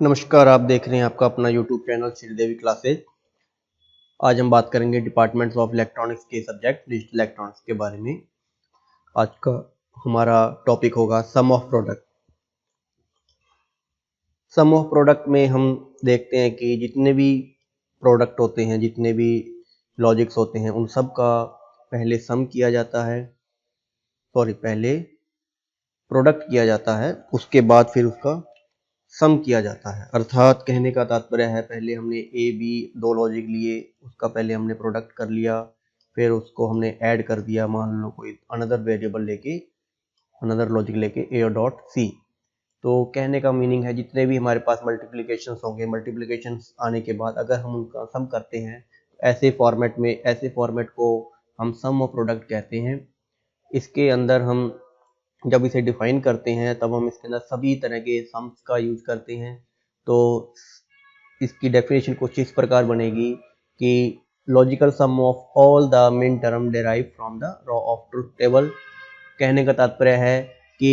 नमस्कार, आप देख रहे हैं आपका अपना यूट्यूब चैनल श्रीदेवी क्लासेज। आज हम बात करेंगे डिपार्टमेंट्स ऑफ इलेक्ट्रॉनिक्स के सब्जेक्ट डिजिटल इलेक्ट्रॉनिक्स के बारे में। आज का हमारा टॉपिक होगा sum of product. Sum of product में हम देखते हैं कि जितने भी प्रोडक्ट होते हैं, जितने भी लॉजिक्स होते हैं, उन सब का पहले सम किया जाता है, पहले प्रोडक्ट किया जाता है, उसके बाद फिर उसका सम किया जाता है। अर्थात कहने का तात्पर्य है, पहले हमने ए बी दो लॉजिक लिए, उसका पहले हमने प्रोडक्ट कर लिया, फिर उसको हमने ऐड कर दिया, मान लो कोई अनदर वेरिएबल लेके, अनदर लॉजिक लेके ए डॉट सी। तो कहने का मीनिंग है जितने भी हमारे पास मल्टीप्लिकेशंस होंगे, मल्टीप्लिकेशंस आने के बाद अगर हम उनका सम करते हैं ऐसे फॉर्मेट को हम सम ऑफ प्रोडक्ट कहते हैं। इसके अंदर हम जब इसे डिफाइन करते हैं तब हम इसके अंदर सभी तरह के सम्स का यूज करते हैं। तो इसकी डेफिनेशन कुछ इस प्रकार बनेगी कि logical sum of all the min term derive from the row of truth table. कहने का तात्पर्य है कि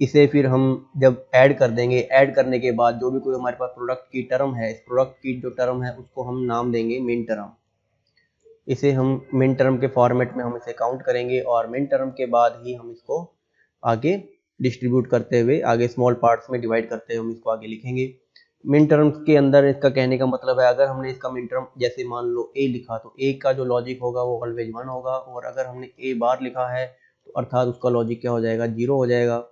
इसे फिर हम जब ऐड कर देंगे, ऐड करने के बाद जो भी कोई हमारे पास प्रोडक्ट की टर्म है, इस प्रोडक्ट की जो टर्म है उसको हम नाम देंगे मिन टर्म। इसे हम मिन टर्म के फॉर्मेट में हम इसे काउंट करेंगे और मिन टर्म के बाद ही हम इसको आगे डिस्ट्रीब्यूट करते हुए, आगे स्मॉल पार्ट्स में डिवाइड करते हुए हम इसको आगे लिखेंगे। मिन टर्म्स के अंदर इसका कहने का मतलब है, अगर हमने इसका मिन टर्म जैसे मान लो ए लिखा तो ए का जो लॉजिक होगा वो ऑलवेज 1 होगा, और अगर हमने ए बार लिखा है तो अर्थात उसका लॉजिक क्या हो जाएगा, 0 हो जाएगा।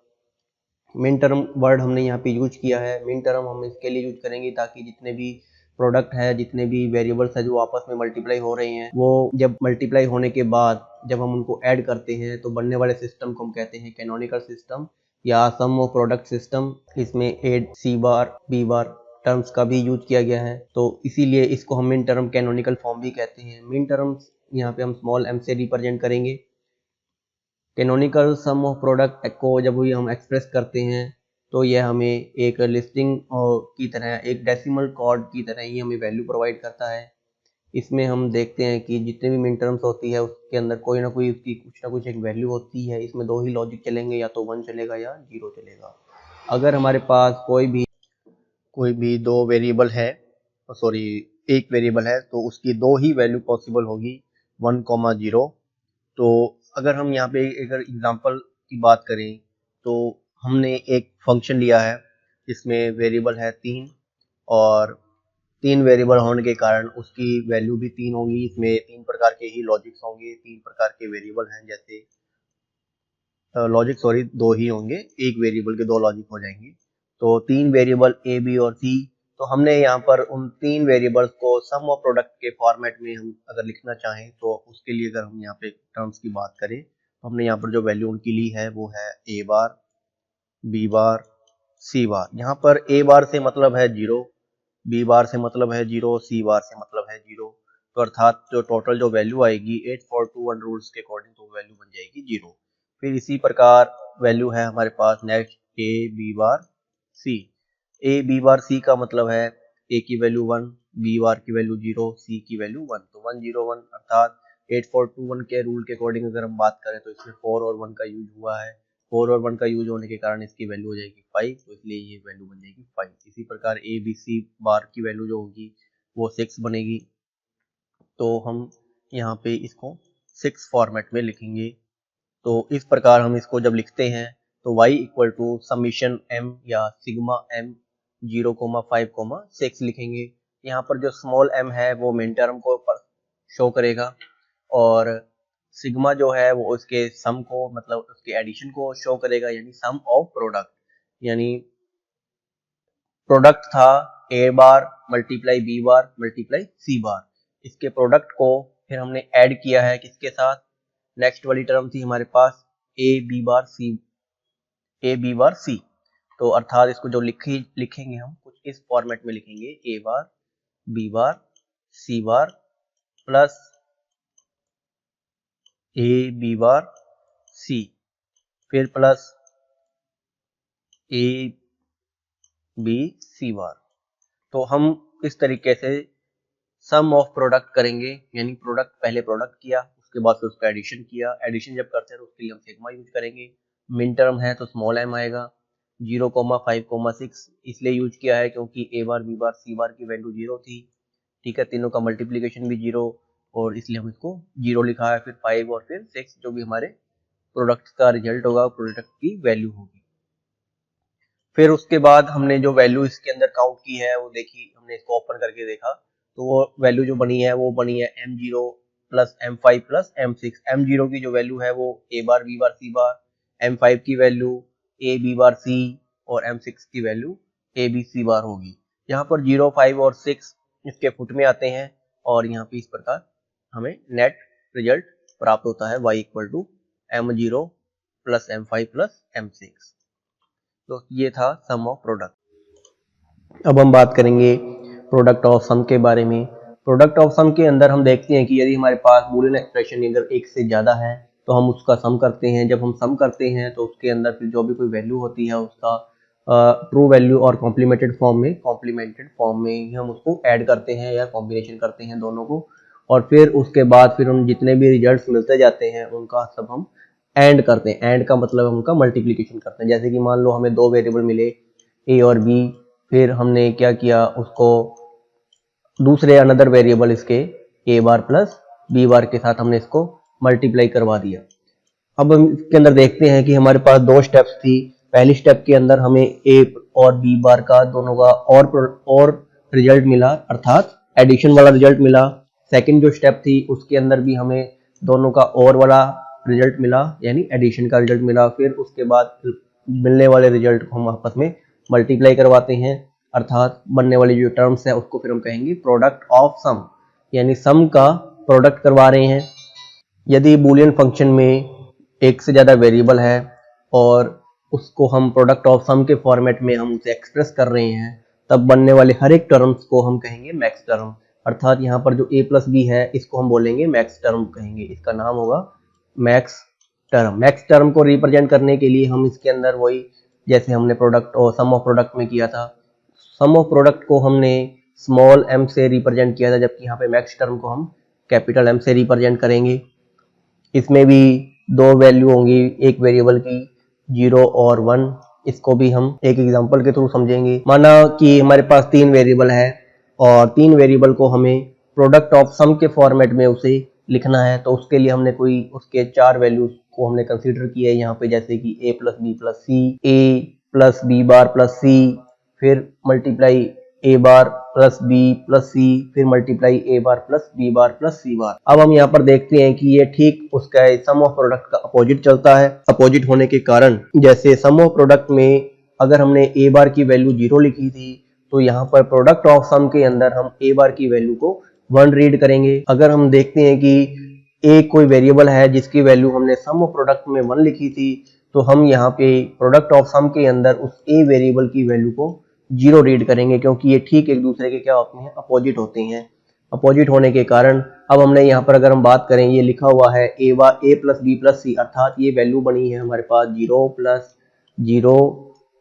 मिन टर्म वर्ड हमने यहाँ पे यूज किया है। मिन टर्म हम इसके लिए यूज करेंगे ताकि जितने भी प्रोडक्ट है, जितने भी वेरिएबल्स है जो आपस में मल्टीप्लाई हो रहे हैं, वो जब मल्टीप्लाई होने के बाद जब हम उनको ऐड करते हैं तो बनने वाले सिस्टम को हम कहते हैं कैनोनिकल सिस्टम या सम ऑफ प्रोडक्ट सिस्टम। इसमें एड सी बार बी बार टर्म्स का भी यूज किया गया है, तो इसीलिए इसको हम मिन टर्म कैनोनिकल फॉर्म भी कहते हैं। मिन टर्म्स यहाँ पे हम स्मॉल m से रिप्रेजेंट करेंगे। कैनोनिकल सम ऑफ प्रोडक्ट को जब भी हम एक्सप्रेस करते हैं तो यह हमें एक लिस्टिंग की तरह, एक डेसिमल कोड की तरह ही हमें वैल्यू प्रोवाइड करता है। इसमें हम देखते हैं कि जितने भी मिन टर्म्स होती है उसके अंदर कोई ना कोई उसकी कुछ ना कुछ एक वैल्यू होती है। इसमें दो ही लॉजिक चलेंगे, या तो 1 चलेगा या 0 चलेगा। अगर हमारे पास कोई भी दो वेरिएबल है, एक वेरिएबल है, तो उसकी दो ही वैल्यू पॉसिबल होगी, 1, 0। तो अगर हम यहाँ पे अगर एग्जांपल की बात करें तो हमने एक फंक्शन लिया है जिसमें वेरिएबल है 3, और 3 वेरिएबल होने के कारण उसकी वैल्यू भी 3 होगी। इसमें 3 प्रकार के ही लॉजिक्स होंगे, 3 प्रकार के वेरिएबल हैं, जैसे दो ही होंगे, एक वेरिएबल के दो लॉजिक हो जाएंगे। तो 3 वेरिएबल ए बी और सी। तो हमने यहाँ पर उन 3 वेरिएबल्स को सम ऑफ प्रोडक्ट के फॉर्मेट में हम अगर लिखना चाहें तो उसके लिए अगर हम यहाँ पे टर्म्स की बात करें तो हमने यहाँ पर जो वैल्यू उनकी ली है वो है ए बार, बी बार, सी बार। यहाँ पर ए बार से मतलब है 0, बी बार से मतलब है 0, सी बार से मतलब है 0। तो अर्थात जो टोटल जो वैल्यू आएगी 8421 रूल्स के अकॉर्डिंग, तो वैल्यू बन जाएगी 0। फिर इसी प्रकार वैल्यू है हमारे पास next A B bar C. A B bar C का मतलब है ए की वैल्यू 1, बी बार की वैल्यू 0, सी की वैल्यू 1। तो 101 अर्थात 8421 के रूल के अकॉर्डिंग अगर हम बात करें तो इसमें 4 और 1 का यूज हुआ है। 4 और 1 का यूज होने के कारण इसकी वैल्यू हो जाएगी 5, तो इसलिए ये वैल्यू बन जाएगी 5। इसी प्रकार ए बी सी बार की वैल्यू जो होगी वो 6 बनेगी। तो हम यहाँ पे इसको 6 फॉर्मेट में लिखेंगे। तो इस प्रकार हम इसको जब लिखते हैं तो y equal to summation m या सिग्मा m 0,5,6 लिखेंगे। यहाँ पर जो स्मॉल m है वो मिन टर्म को शो करेगा, और सिग्मा जो है वो उसके सम को, मतलब उसके एडिशन को शो करेगा, यानी सम ऑफ प्रोडक्ट। यानी प्रोडक्ट था ए बार multiply B bar multiply C बार, इसके प्रोडक्ट को फिर हमने ऐड किया है किसके साथ, नेक्स्ट वाली टर्म थी हमारे पास ए बी बार सी। तो अर्थात इसको जो लिखेंगे हम कुछ इस फॉर्मेट में लिखेंगे, A bar B bar C bar plus A B bar C, फिर प्लस ए बी सी बार। तो हम इस तरीके से सम ऑफ प्रोडक्ट करेंगे, यानी प्रोडक्ट पहले प्रोडक्ट किया, उसके बाद फिर उसका एडिशन किया। एडिशन जब करते हैं तो उसके लिए हम सिग्मा यूज करेंगे। मिन टर्म है तो स्मॉल m आएगा, 0,5,6 इसलिए यूज किया है क्योंकि ए बार बी बार सी बार की वैल्यू 0 थी। ठीक है, तीनों का मल्टीप्लीकेशन भी 0 और इसलिए हम इसको 0 लिखा है, फिर 5 और फिर 6 जो भी हमारे प्रोडक्ट का रिजल्ट होगा, प्रोडक्ट की वैल्यू होगी। फिर उसके बाद हमने जो वैल्यू इसके अंदर काउंट की है वो देखी, हमने इसको ओपन करके देखा तो वो वैल्यू जो बनी है वो बनी है M0 plus M5 plus M6। M0 की जो वैल्यू है वो ए बार बी बार सी बार, M5 की वैल्यू ए बी बार सी और M6 की वैल्यू ए बी सी बार होगी। यहाँ पर 0, 5 और 6 इसके फुट में आते हैं और यहाँ पे इस प्रकार हमें नेट रिजल्ट प्राप्त होता है y equal to M0 plus M5 plus M6। तो ये था सम ऑफ प्रोडक्ट। अब हम बात करेंगे प्रोडक्ट ऑफ सम के बारे में। प्रोडक्ट ऑफ सम के अंदर हम देखते हैं कि यदि हमारे पास बूलियन एक्सप्रेशन अगर एक से ज़्यादा है तो हम उसका सम करते हैं। जब हम सम करते हैं तो उसके अंदर फिर जो भी कोई वैल्यू होती है उसका ट्रू वैल्यू और कॉम्प्लीमेंटेड फॉर्म में ही हम उसको ऐड करते हैं या कॉम्बिनेशन करते हैं दोनों को, और फिर उसके बाद फिर हम जितने भी रिजल्ट्स मिलते जाते हैं उनका सब हम एंड करते हैं। एंड का मतलब हम उनका मल्टीप्लिकेशन करते हैं। जैसे कि मान लो हमें दो वेरिएबल मिले ए और बी, फिर हमने क्या किया, उसको दूसरे अनदर वेरिएबल इसके ए बार प्लस बी बार के साथ हमने इसको मल्टीप्लाई करवा दिया। अब हम इसके अंदर देखते हैं कि हमारे पास दो स्टेप्स थी। पहली स्टेप के अंदर हमें ए और बी बार का दोनों का और रिजल्ट मिला, अर्थात एडिशन वाला रिजल्ट मिला। सेकंड जो स्टेप थी उसके अंदर भी हमें दोनों का और वाला रिजल्ट मिला, यानी एडिशन का रिजल्ट मिला। फिर उसके बाद मिलने वाले रिजल्ट को हम आपस में मल्टीप्लाई करवाते हैं, अर्थात बनने वाली जो टर्म्स है उसको फिर हम कहेंगे प्रोडक्ट ऑफ सम, यानी सम का प्रोडक्ट करवा रहे हैं। यदि बूलियन फंक्शन में एक से ज़्यादा वेरिएबल है और उसको हम प्रोडक्ट ऑफ सम के फॉर्मेट में हम उसे एक्सप्रेस कर रहे हैं, तब बनने वाले हर एक टर्म्स को हम कहेंगे मैक्स टर्म। अर्थात यहाँ पर जो a प्लस बी है इसको हम बोलेंगे मैक्स टर्म कहेंगे, इसका नाम होगा मैक्स टर्म। मैक्स टर्म को रिप्रेजेंट करने के लिए हम इसके अंदर वही जैसे हमने प्रोडक्ट और सम ऑफ प्रोडक्ट में किया था, सम ऑफ प्रोडक्ट को हमने स्मॉल m से रिप्रेजेंट किया था, जबकि यहाँ पे मैक्स टर्म को हम कैपिटल M से रिप्रेजेंट करेंगे। इसमें भी दो वैल्यू होंगी एक वेरिएबल की 0 और 1। इसको भी हम एक एग्जांपल के थ्रू समझेंगे। माना कि हमारे पास तीन वेरिएबल है और तीन वेरिएबल को हमें प्रोडक्ट ऑफ सम के फॉर्मेट में उसे लिखना है, तो उसके लिए हमने कोई उसके चार वैल्यूज को हमने कंसीडर किया है यहाँ पे, जैसे कि a plus B plus C, A plus B bar plus C, फिर multiply A bar plus B plus C, फिर multiply A bar plus B bar plus C bar. अब हम यहाँ पर देखते हैं कि ये ठीक उसका सम ऑफ प्रोडक्ट का अपोजिट चलता है। अपोजिट होने के कारण जैसे सम ऑफ प्रोडक्ट में अगर हमने ए बार की वैल्यू 0 लिखी थी, तो यहाँ पर प्रोडक्ट ऑफ सम के अंदर हम ए बार की वैल्यू को 1 रीड करेंगे। अगर हम देखते हैं कि ए कोई वेरिएबल है जिसकी वैल्यू हमने सम ऑफ प्रोडक्ट में 1 लिखी थी, तो हम यहाँ पे प्रोडक्ट ऑफ सम के अंदर उस ए वेरिएबल की वैल्यू को 0 रीड करेंगे, क्योंकि ये ठीक एक दूसरे के क्या होते हैं, अपोजिट होते हैं। अपोजिट होने के कारण अब हमने यहाँ पर अगर हम बात करें, ये लिखा हुआ है ए प्लस बी प्लस सी, अर्थात ये वैल्यू बनी है हमारे पास 0 प्लस 0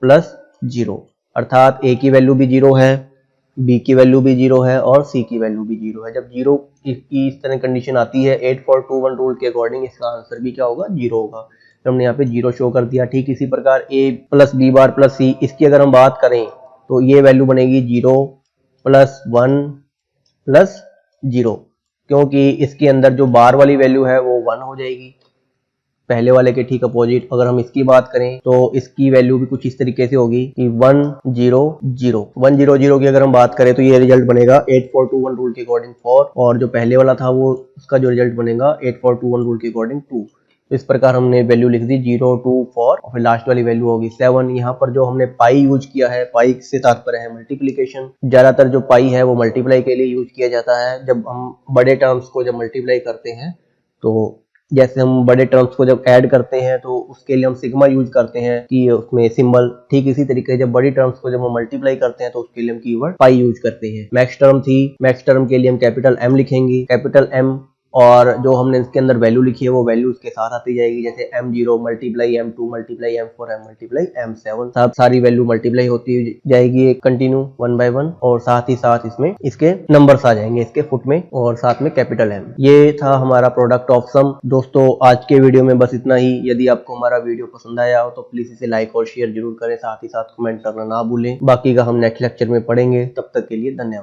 प्लस 0, अर्थात ए की वैल्यू भी 0 है, बी की वैल्यू भी 0 है और सी की वैल्यू भी 0 है। जब 0 की इस तरह कंडीशन आती है 8-4-2-1 रूल के अकॉर्डिंग, इसका आंसर भी क्या होगा, 0 होगा। तो हमने यहाँ पे 0 शो कर दिया। ठीक इसी प्रकार ए प्लस बी बार प्लस सी, इसकी अगर हम बात करें तो ये वैल्यू बनेगी 0 प्लस 1 प्लस 0, क्योंकि इसके अंदर जो बार वाली वैल्यू है वो 1 हो जाएगी, पहले वाले के ठीक अपोजिट। अगर हम इसकी बात करें तो इसकी वैल्यू भी कुछ इस तरीके से होगी कि 1 0 0 1 0 0 की अगर हम बात करें तो ये रिजल्ट बनेगा 8-4-2-1 रूल के अकॉर्डिंग 4, और जो पहले वाला था वो उसका जो रिजल्ट बनेगा 8-4-2-1 रूल के अकॉर्डिंग 2। इस प्रकार हमने वैल्यू लिख दी 0 2 4 और फिर लास्ट वाली वैल्यू होगी 7। यहाँ पर जो हमने पाई यूज किया है, पाई से तात्पर्य है मल्टीप्लिकेशन। ज्यादातर जो पाई है वो मल्टीप्लाई के लिए यूज किया जाता है। जब हम बड़े टर्म्स को जब मल्टीप्लाई करते हैं, तो जैसे हम बड़े टर्म्स को जब ऐड करते हैं तो उसके लिए हम सिग्मा यूज करते हैं कि उसमें सिंबल। ठीक इसी तरीके जब बड़ी टर्म्स को जब हम मल्टीप्लाई करते हैं तो उसके लिए हम कीवर्ड पाई यूज करते हैं। मैक्स टर्म थी, मैक्स टर्म के लिए हम कैपिटल M लिखेंगे। कैपिटल M और जो हमने इसके अंदर वैल्यू लिखी है वो वैल्यू इसके साथ आती जाएगी, जैसे M0 multiply M2 multiply M4 M multiply M7, सब सारी वैल्यू मल्टीप्लाई होती जाएगी एक कंटिन्यू 1 बाय 1, और साथ ही साथ इसमें इसके नंबर्स आ जाएंगे इसके फुट में और साथ में कैपिटल M। ये था हमारा प्रोडक्ट ऑफ सम। दोस्तों आज के वीडियो में बस इतना ही। यदि आपको हमारा वीडियो पसंद आया हो तो प्लीज इसे लाइक और शेयर जरूर करें, साथ ही साथ कमेंट करना ना भूलें। बाकी का हम नेक्स्ट लेक्चर में पढ़ेंगे। तब तक के लिए धन्यवाद।